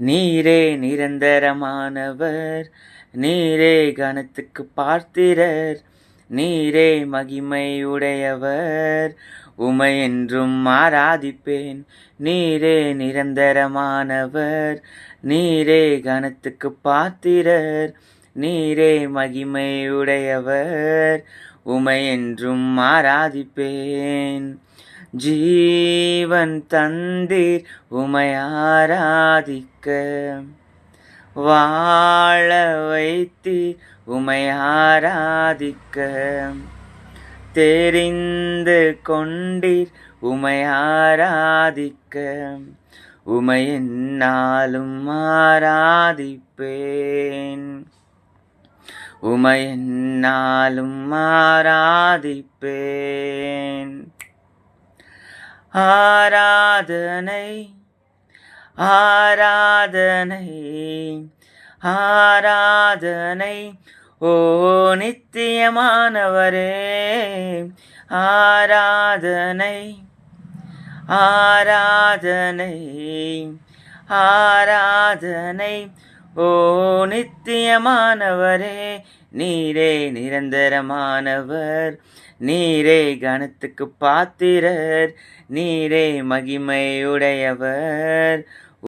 நீரே நிரந்தரமானவர், நீரே கனத்துக்கு பார்த்திரர், நீரே மகிமை உடையவர், உமை என்றும் ஆராதிப்பேன். நீரே நிரந்தரமானவர், நீரே கனத்துக்கு பார்த்திரர், நீரே மகிமை உடையவர், உமை என்றும் ஆராதிப்பேன். ஜீவன் தந்தீர் உமை ஆராதிக்க, வாழ வைத்தீர் உமை ஆராதிக்க, தெரிந்து கொண்டீர் உமை ஆராதிக்க, உமை என்னாலும் ஆராதிப்பேன். உமை என்னாலும் ஆராதிப்பேன். ஆராதனை ஆராதனை ஆராதனை ஓ நித்தியமானவரே, ஆராதனை ஆராதனை ஆராதனை ஓ நித்தியமானவரே. நீரே நிரந்தரமானவர், நீரே கனத்துக்கு பாத்திரர், நீரே மகிமையுடையவர்,